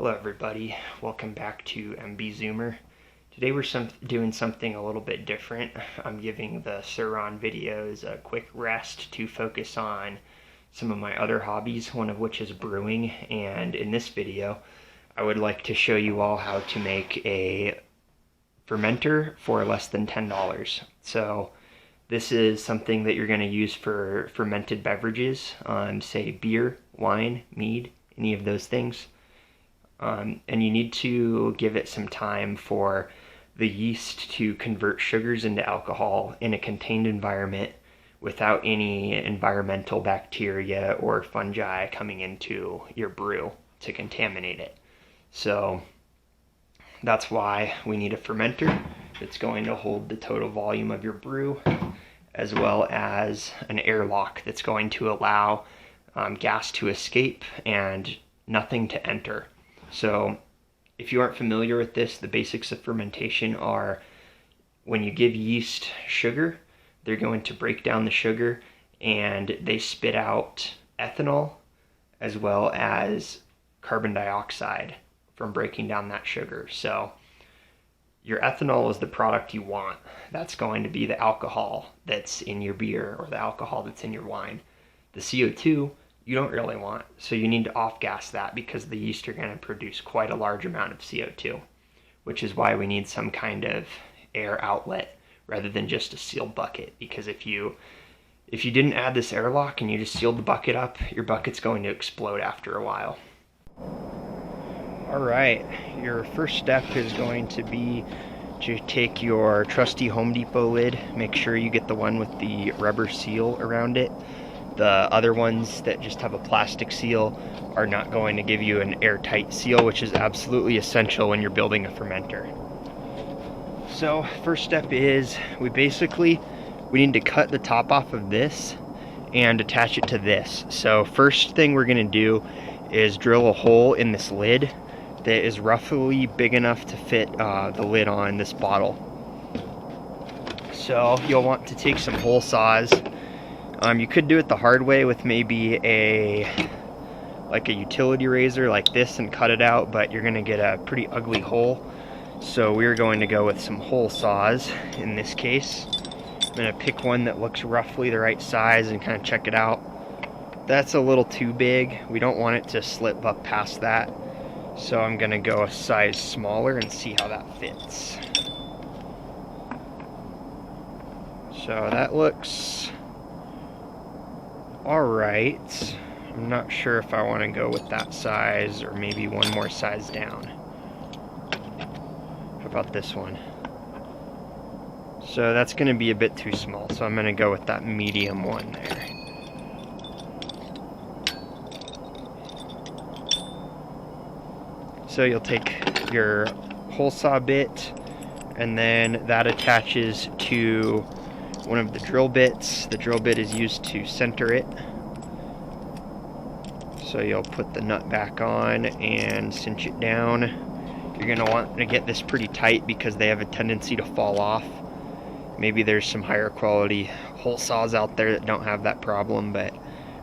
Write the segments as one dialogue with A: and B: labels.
A: Hello everybody, welcome back to MB Zoomer. Today we're doing something a little bit different. I'm giving the Sur-Ron videos a quick rest to focus on some of my other hobbies, one of which is brewing, and in this video I would like to show you all how to make a fermenter for less than $10. So this is something that you're going to use for fermented beverages, say beer, wine, mead, any of those things. And you need to give it some time for the yeast to convert sugars into alcohol in a contained environment without any environmental bacteria or fungi coming into your brew to contaminate it. So that's why we need a fermenter that's going to hold the total volume of your brew, as well as an airlock that's going to allow gas to escape and nothing to enter. So if you aren't familiar with this, the basics of fermentation are when you give yeast sugar, they're going to break down the sugar and they spit out ethanol as well as carbon dioxide from breaking down that sugar. So your ethanol is the product you want. That's going to be the alcohol that's in your beer or the alcohol that's in your wine. The CO2 you don't really want, so you need to off-gas that because the yeast are going to produce quite a large amount of CO2, which is why we need some kind of air outlet rather than just a sealed bucket, because if you didn't add this airlock and you just sealed the bucket up, your bucket's going to explode after a while. Alright, your first step is going to be to take your trusty Home Depot lid, make sure you get the one with the rubber seal around it. The other ones that just have a plastic seal are not going to give you an airtight seal, which is absolutely essential when you're building a fermenter. So first step is we need to cut the top off of this and attach it to this. So first thing we're going to do is drill a hole in this lid that is roughly big enough to fit the lid on this bottle. So you'll want to take some hole saws. You could do it the hard way with maybe a utility razor like this and cut it out, but you're going to get a pretty ugly hole. So we're going to go with some hole saws in this case. I'm going to pick one that looks roughly the right size and kind of check it out. That's a little too big. We don't want it to slip up past that. So I'm going to go a size smaller and see how that fits. So that looks alright. I'm not sure if I want to go with that size or maybe one more size down. How about this one? So that's going to be a bit too small, so I'm going to go with that medium one there. So you'll take your hole saw bit and then that attaches to one of the drill bits. The drill bit is used to center it. So you'll put the nut back on and cinch it down. You're going to want to get this pretty tight because they have a tendency to fall off. Maybe there's some higher quality hole saws out there that don't have that problem, but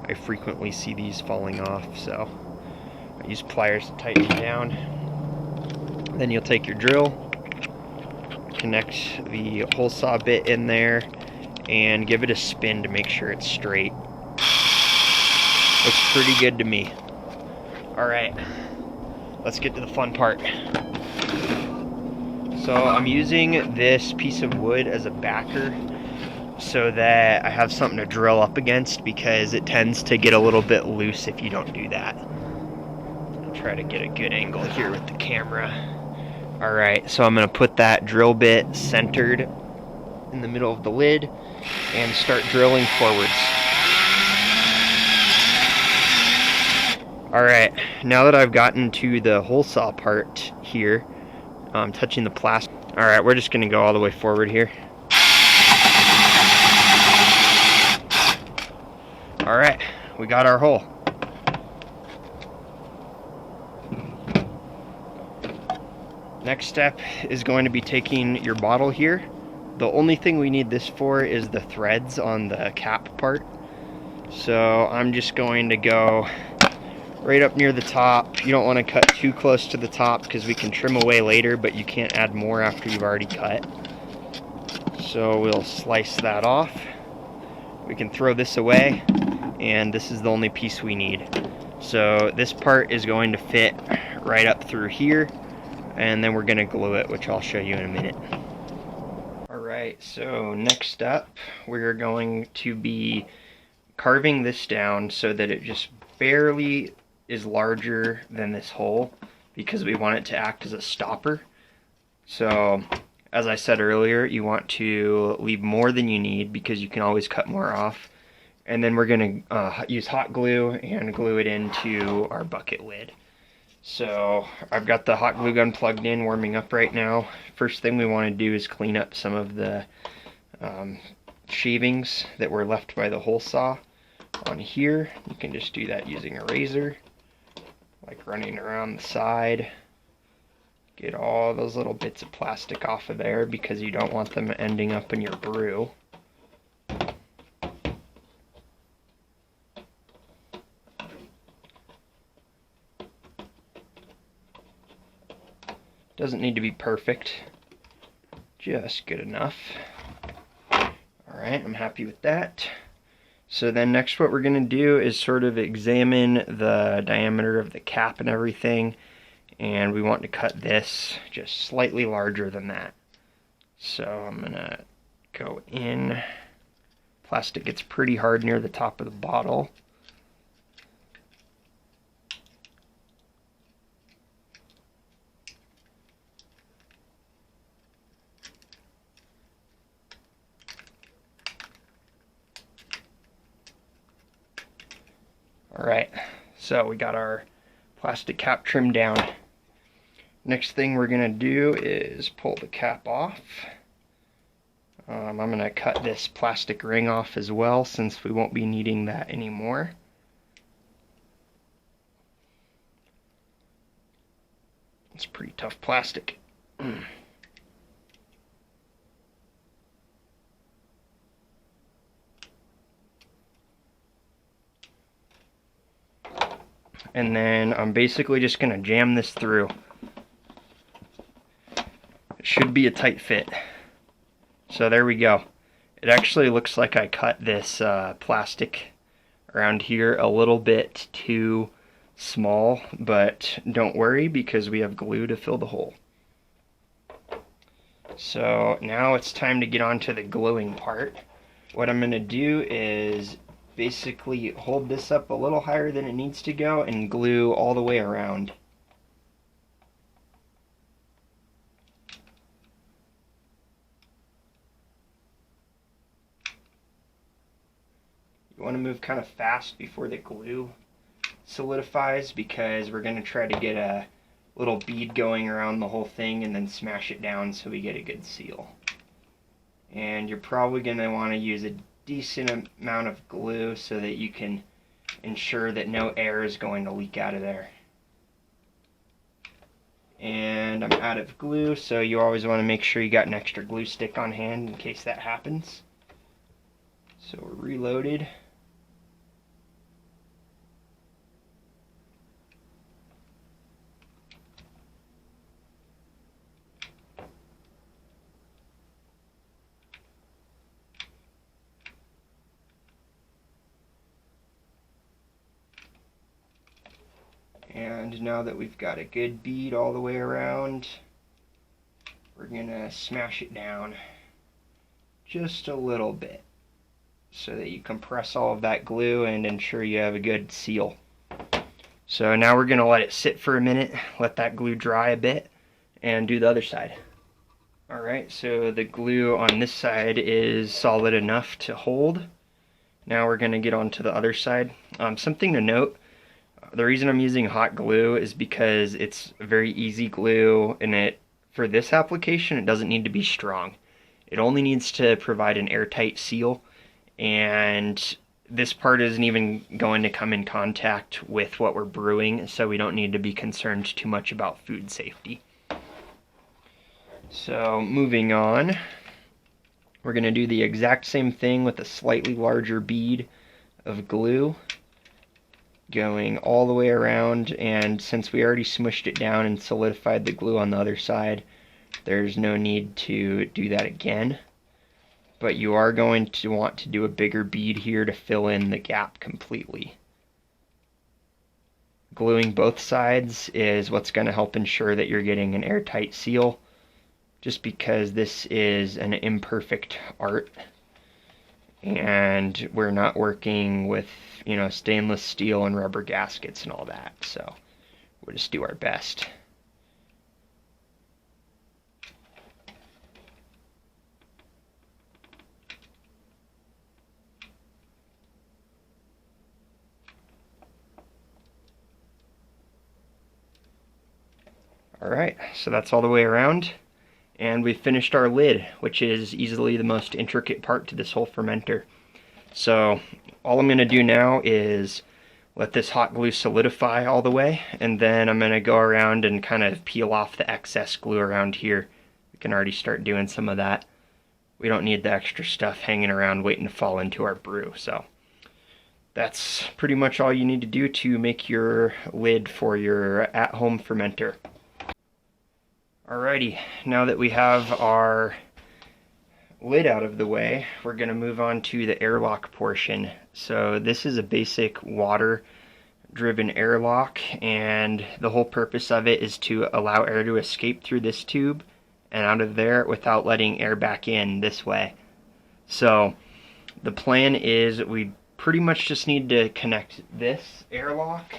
A: I frequently see these falling off. So I use pliers to tighten it down. Then you'll take your drill, connect the hole saw bit in there, and give it a spin to make sure it's straight. Looks pretty good to me. Alright, let's get to the fun part. So I'm using this piece of wood as a backer so that I have something to drill up against, because it tends to get a little bit loose if you don't do that. I'll try to get a good angle here with the camera. Alright, so I'm going to put that drill bit centered in the middle of the lid and start drilling forwards. Alright, now that I've gotten to the hole saw part here, touching the plastic. Alright, we're just going to go all the way forward here. Alright, we got our hole. Next step is going to be taking your bottle here. The only thing we need this for is the threads on the cap part. So I'm just going to go right up near the top. You don't want to cut too close to the top because we can trim away later, but you can't add more after you've already cut. So we'll slice that off. We can throw this away, and this is the only piece we need. So this part is going to fit right up through here, and then we're going to glue it, which I'll show you in a minute. Alright, so next up we're going to be carving this down so that it just barely is larger than this hole, because we want it to act as a stopper. So as I said earlier, you want to leave more than you need because you can always cut more off. And then we're going to use hot glue and glue it into our bucket lid. So I've got the hot glue gun plugged in, warming up right now. First thing we want to do is clean up some of the shavings that were left by the hole saw on here. You can just do that using a razor, like running around the side. Get all those little bits of plastic off of there because you don't want them ending up in your brew. Doesn't need to be perfect, just good enough. Alright, I'm happy with that. So then next what we're going to do is sort of examine the diameter of the cap and everything, and we want to cut this just slightly larger than that. So I'm going to go in. Plastic gets pretty hard near the top of the bottle. Alright, so we got our plastic cap trimmed down. Next thing we're going to do is pull the cap off. I'm going to cut this plastic ring off as well, since we won't be needing that anymore. It's pretty tough plastic. And then I'm basically just going to jam this through. It should be a tight fit. So there we go. It actually looks like I cut this plastic around here a little bit too small, but don't worry because we have glue to fill the hole. So now it's time to get on to the gluing part. What I'm going to do is basically hold this up a little higher than it needs to go and glue all the way around. You want to move kind of fast before the glue solidifies, because we're going to try to get a little bead going around the whole thing and then smash it down so we get a good seal. And you're probably going to want to use a decent amount of glue so that you can ensure that no air is going to leak out of there. And I'm out of glue, so you always want to make sure you got an extra glue stick on hand in case that happens. So we're reloaded. And now that we've got a good bead all the way around, we're going to smash it down just a little bit so that you compress all of that glue and ensure you have a good seal. So now we're going to let it sit for a minute, let that glue dry a bit, and do the other side. Alright, so the glue on this side is solid enough to hold. Now we're going to get on to the other side. Something to note, the reason I'm using hot glue is because it's a very easy glue, and for this application it doesn't need to be strong. It only needs to provide an airtight seal, and this part isn't even going to come in contact with what we're brewing, so we don't need to be concerned too much about food safety. So moving on, we're going to do the exact same thing with a slightly larger bead of glue. going all the way around, and since we already smushed it down and solidified the glue on the other side, there's no need to do that again. But you are going to want to do a bigger bead here to fill in the gap completely. Gluing both sides is what's going to help ensure that you're getting an airtight seal, just because this is an imperfect art and we're not working with, stainless steel and rubber gaskets and all that, so we'll just do our best. Alright, so that's all the way around, and we finished our lid, which is easily the most intricate part to this whole fermenter. So all I'm going to do now is let this hot glue solidify all the way, and then I'm going to go around and kind of peel off the excess glue around here. We can already start doing some of that. We don't need the extra stuff hanging around waiting to fall into our brew. So that's pretty much all you need to do to make your lid for your at-home fermenter. Alrighty, now that we have our lid out of the way, we're going to move on to the airlock portion. So this is a basic water driven airlock, and the whole purpose of it is to allow air to escape through this tube and out of there without letting air back in this way. So the plan is we pretty much just need to connect this airlock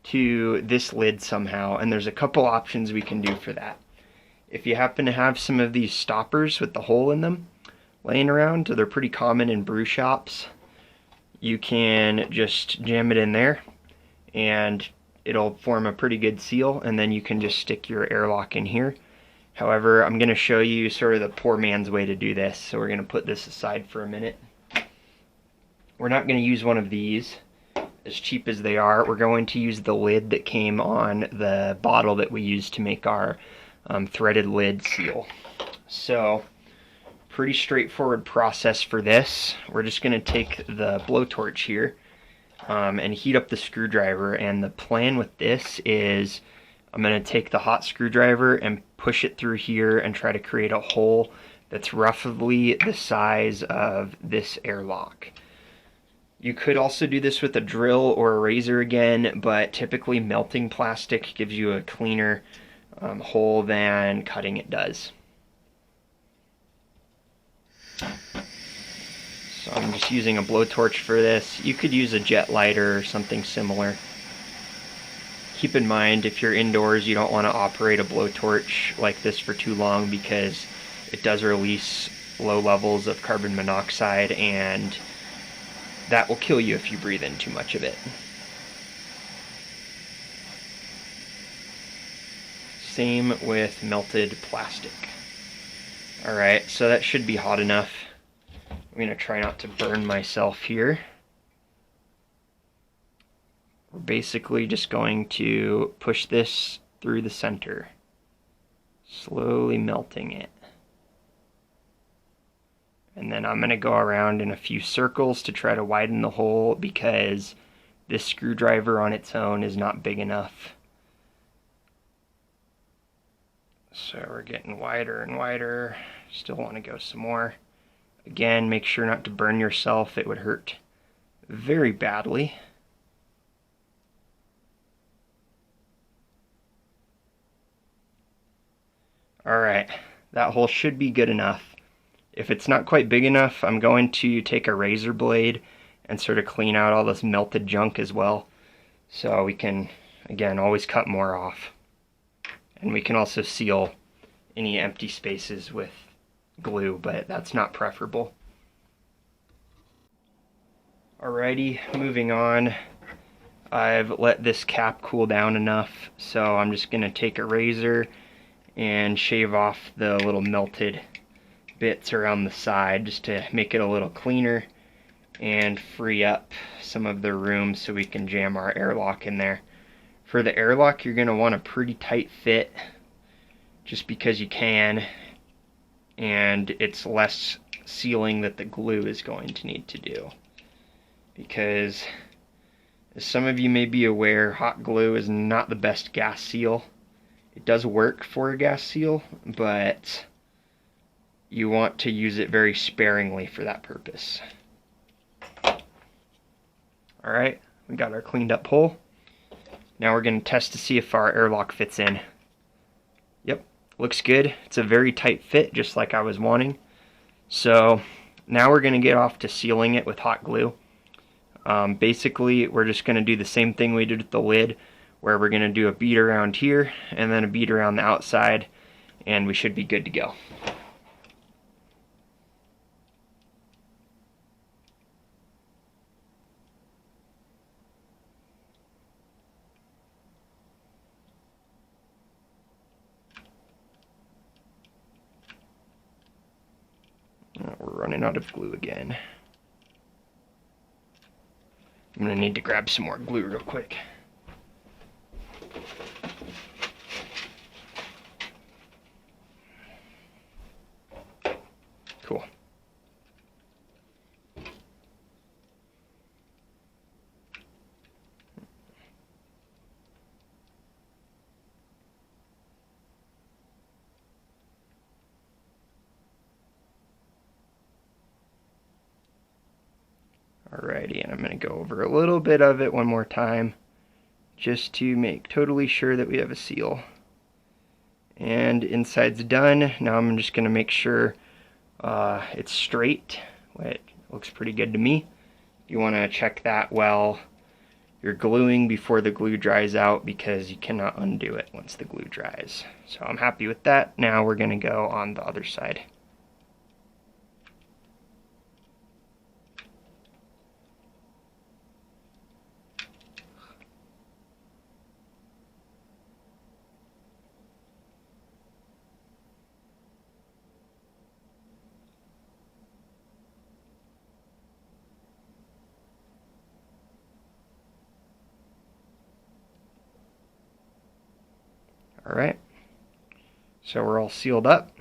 A: to this lid somehow, and there's a couple options we can do for that. If you happen to have some of these stoppers with the hole in them laying around, they're pretty common in brew shops, you can just jam it in there and it'll form a pretty good seal, and then you can just stick your airlock in here. However, I'm going to show you sort of the poor man's way to do this, so we're going to put this aside for a minute. We're not going to use one of these, as cheap as they are. We're going to use the lid that came on the bottle that we used to make our threaded lid seal. So pretty straightforward process for this. We're just going to take the blowtorch here and heat up the screwdriver, and the plan with this is I'm going to take the hot screwdriver and push it through here and try to create a hole that's roughly the size of this airlock. You could also do this with a drill or a razor again, but typically melting plastic gives you a cleaner hole than cutting it does. So I'm just using a blowtorch for this. You could use a jet lighter or something similar. Keep in mind, if you're indoors, you don't want to operate a blowtorch like this for too long, because it does release low levels of carbon monoxide, and that will kill you if you breathe in too much of it. Same with melted plastic. Alright, so that should be hot enough. I'm going to try not to burn myself here. We're basically just going to push this through the center, slowly melting it. And then I'm going to go around in a few circles to try to widen the hole, because this screwdriver on its own is not big enough. So we're getting wider and wider. Still want to go some more. Again, make sure not to burn yourself. It would hurt very badly. Alright, that hole should be good enough. If it's not quite big enough, I'm going to take a razor blade and sort of clean out all this melted junk as well. So we can, again, always cut more off. And we can also seal any empty spaces with glue, but that's not preferable. Alrighty, moving on. I've let this cap cool down enough, so I'm just going to take a razor and shave off the little melted bits around the side, just to make it a little cleaner and free up some of the room so we can jam our airlock in there. For the airlock, you're going to want a pretty tight fit, just because you can, and it's less sealing that the glue is going to need to do, because As some of you may be aware, hot glue is not the best gas seal. It does work for a gas seal, but you want to use it very sparingly for that purpose. Alright, we got our cleaned up hole. Now we're going to test to see if our airlock fits in. Yep, looks good. It's a very tight fit, just like I was wanting. So now we're going to get off to sealing it with hot glue. Basically, we're just going to do the same thing we did with the lid, where we're going to do a bead around here and then a bead around the outside, and we should be good to go. We're running out of glue again. I'm going to need to grab some more glue real quick. Cool. Alrighty, and I'm going to go over a little bit of it one more time just to make totally sure that we have a seal. And inside's done. Now I'm just going to make sure it's straight. It looks pretty good to me. You want to check that while you're gluing before the glue dries out, because you cannot undo it once the glue dries. So I'm happy with that. Now we're going to go on the other side. Alright, so we're all sealed up.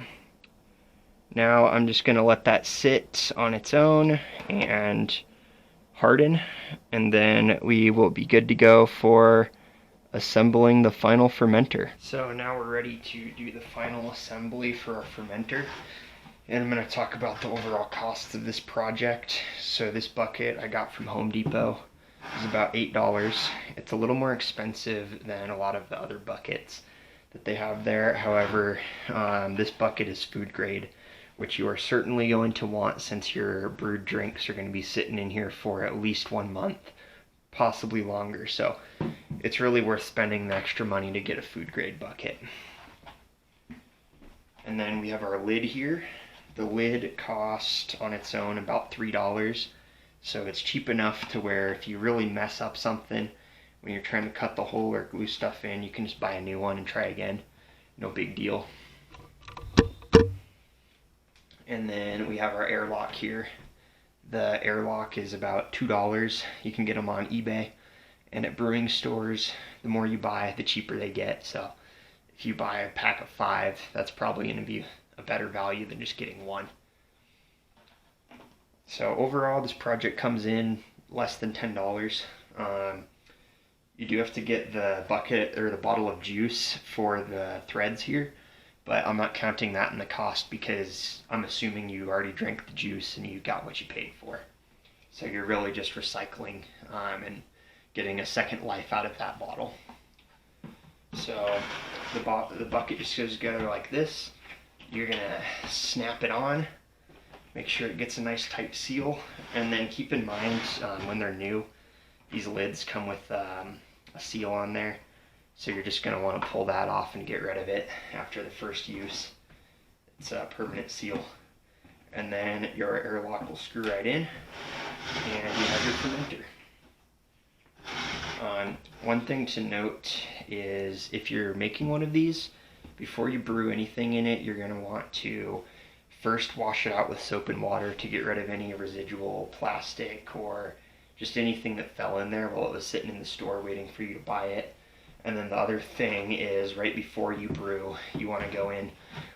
A: Now I'm just going to let that sit on its own and harden, and then we will be good to go for assembling the final fermenter. So now we're ready to do the final assembly for our fermenter, and I'm going to talk about the overall cost of this project. So this bucket I got from Home Depot. It's about $8. It's a little more expensive than a lot of the other buckets that they have there. However, this bucket is food grade, which you are certainly going to want since your brewed drinks are going to be sitting in here for at least 1 month, possibly longer. So it's really worth spending the extra money to get a food grade bucket. And then we have our lid here. The lid cost on its own about $3. So it's cheap enough to where if you really mess up something when you're trying to cut the hole or glue stuff in, you can just buy a new one and try again. No big deal. And then we have our airlock here. The airlock is about $2. You can get them on eBay. And at brewing stores, the more you buy, the cheaper they get. So if you buy a pack of 5, that's probably going to be a better value than just getting one. So overall, this project comes in less than $10. You do have to get the bucket or the bottle of juice for the threads here, but I'm not counting that in the cost because I'm assuming you already drank the juice and you got what you paid for. So you're really just recycling and getting a second life out of that bottle. So the bucket just goes together like this. You're gonna snap it on, make sure it gets a nice tight seal, and then keep in mind when they're new, these lids come with a seal on there, so you're just going to want to pull that off and get rid of it after the first use. It's a permanent seal. And then your airlock will screw right in, and you have your fermenter. One thing to note is if you're making one of these, before you brew anything in it, you're going to want to first wash it out with soap and water to get rid of any residual plastic or just anything that fell in there while it was sitting in the store waiting for you to buy it. And then the other thing is right before you brew, you want to go in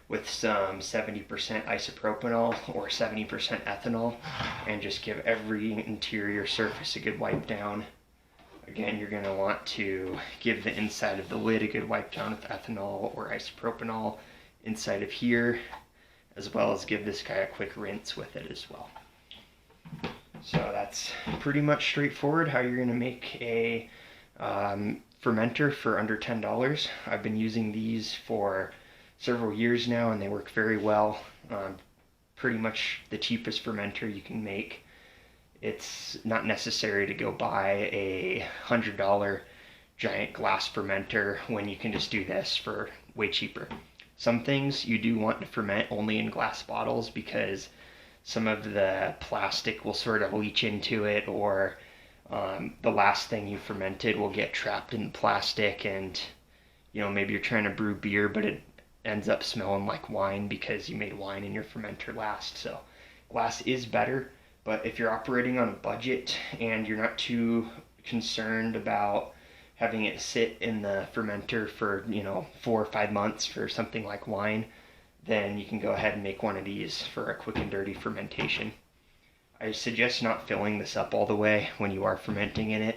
A: with some 70% isopropanol or 70% ethanol and just give every interior surface a good wipe down Again, you're going to want to give the inside of the lid a good wipe down with ethanol or isopropanol inside of here, as well as give this guy a quick rinse with it as well. So that's pretty much straightforward how you're going to make a fermenter for under $10. I've been using these for several years now and they work very well. Pretty much the cheapest fermenter you can make. It's not necessary to go buy a $100 giant glass fermenter when you can just do this for way cheaper. Some things you do want to ferment only in glass bottles because some of the plastic will sort of leach into it, or the last thing you fermented will get trapped in the plastic, and maybe you're trying to brew beer but it ends up smelling like wine because you made wine in your fermenter last. So glass is better. But if you're operating on a budget and you're not too concerned about having it sit in the fermenter for 4 or 5 months for something like wine, then you can go ahead and make one of these for a quick and dirty fermentation. I suggest not filling this up all the way when you are fermenting in it,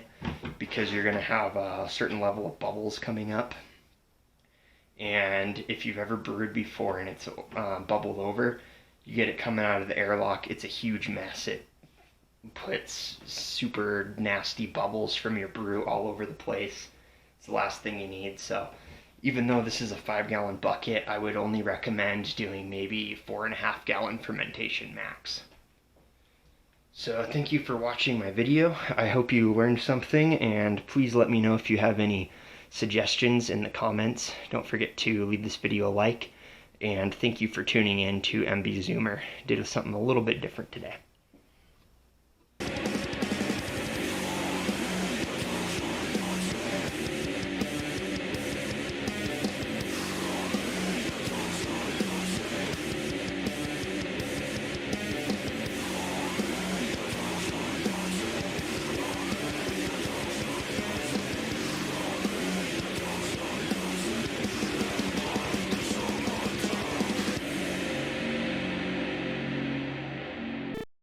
A: because you're going to have a certain level of bubbles coming up. And if you've ever brewed before and it's bubbled over, you get it coming out of the airlock, it's a huge mess. It puts super nasty bubbles from your brew all over the place. It's the last thing you need. So even though this is a 5-gallon bucket, I would only recommend doing maybe 4.5-gallon fermentation max. So thank you for watching my video. I hope you learned something, and please let me know if you have any suggestions in the comments. Don't forget to leave this video a like. And thank you for tuning in to MB Zoomer. Did something a little bit different today.